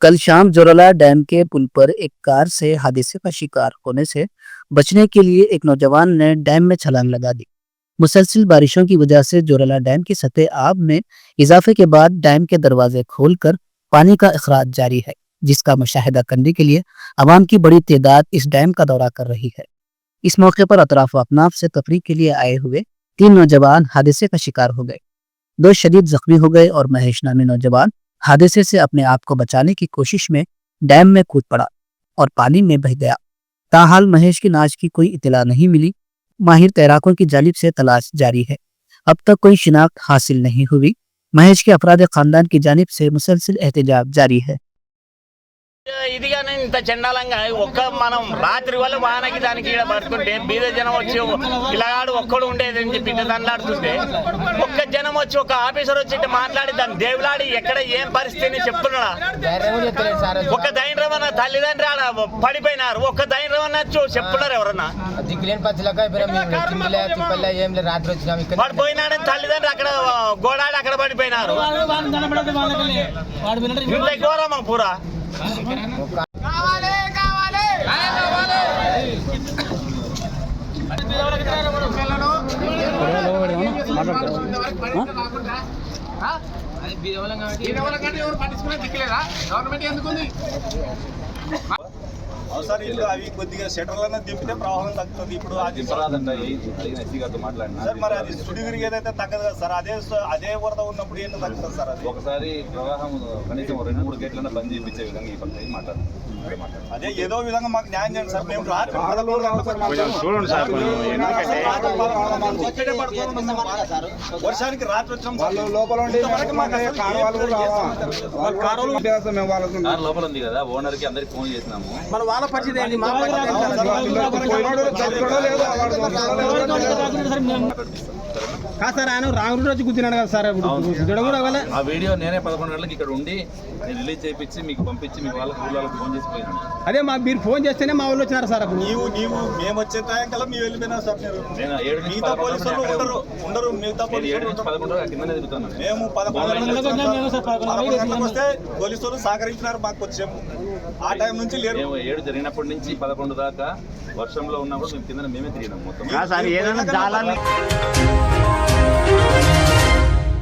कल शाम जोराला डैम के पुल पर एक कार से हादसे का शिकार होने से बचने के लिए एक नौजवान ने डैम में छलांग लगा दी। मुसलसल बारिशों की वजह से जोराला डैम की सतह आब में इजाफे के बाद डैम के दरवाजे खोलकर पानी का अखराज जारी है, जिसका मुशाहिदा करने के लिए आवाम की बड़ी तादाद इस डैम का दौरा कर रही है। इस मौके पर अतराफ अफनाफ से तफरीह के लिए आए हुए 3 नौजवान हादसे का शिकार हो गए। 2 शदीद जख्मी हो गए और महेश नामी नौजवान हादसे से अपने आप को बचाने की कोशिश में डैम में कूद पड़ा और पानी में बह गया। ताहाल महेश की नाश की कोई इतला नहीं मिली। माहिर तैराकों की जानिब से तलाश जारी है। अब तक कोई शिनाख्त हासिल नहीं हुई। महेश के अफराद खानदान की जानिब से मुसलसल एहतजाज जारी है। ఇదిగానే ఇంత చండాలంగా ఒక్క మనం రాత్రి వల్ల వానకి దానికి ఈడ పడుతుంటే బీద జనం వచ్చి ఇలాగాడు ఒక్కడు ఉండేదని చెప్పి దండాడుతుంటే ఒక్క జనం వచ్చి ఒక ఆఫీసర్ వచ్చి మాట్లాడి దాన్ని దేవులాడి ఎక్కడ ఏం పరిస్థితి చెప్తున్నాడా? ఒక్క ధైర్యం అన్న తల్లిదండ్రి ఆడ పడిపోయినారు. ఒక్క ధైర్యం అన్నచ్చు చెప్తున్నారు ఎవరన్నా? పడిపోయినాడని తల్లిదండ్రి అక్కడ గోడాడి అక్కడ పడిపోయినారు. ఇంత ఘోరమా పూరా అవసరం ఇల్లు అవి కొద్దిగా షటర్లన్నా దింపితే ప్రవాహం తగ్గుతుంది. ఇప్పుడు అది సార్ మరి అది సుడి తిరిగి ఏదైతే తగ్గదు కదా సార్, అదే వరద ఉన్నప్పుడు ఏంటో తగ్గుతుంది సార్. అది ఒకసారి ప్రవాహం కనీసం 2-3 గేట్లన్నా బంద్ చేయించే విధంగా ఈ పని మాట్లాడు. అదే ఏదో విధంగా మాకు న్యాయం చేయండి సార్. మేము రాత్రి వర్షానికి రాత్రి వచ్చినాం లోపల ఉంది కదా, ఓనర్ కి అందరికి ఫోన్ చేసినాము. వాళ్ళ పరిస్థితి ఏంటి? సార్ ఆయన రాంగ్ రోజు గుద్దినాడు కదా సార్. ఆ వీడియో నేనే 11 గంటలకు ఇక్కడ ఉండి నేను రిలీజ్ చేయించి మీకు పంపించి మీ వాళ్ళకి ఫోన్ చేసి పోయినాను. అదే మాకు మీరు ఫోన్ చేస్తేనే మా వాళ్ళు వచ్చినారు సార్. అప్పుడు నీవు మేము వచ్చే టైం కల్లా మీరు వెళ్ళిపోయినారు సార్. నేను 7 నుంచి మిగతా పోలీసులు ఉండరు. మిగతా 7 నుంచి 11 కిందనే తిరుగుతున్నాను. మేము 11 వస్తే పోలీసులు సహకరించినారు, మాకు వచ్చాము. ఆ టైం నుంచి లేరు. 7 జరిగినప్పటి నుంచి 11 దాకా వర్షంలో ఉన్నప్పుడు మేము కింద మేమే తిరిగినాం మొత్తం.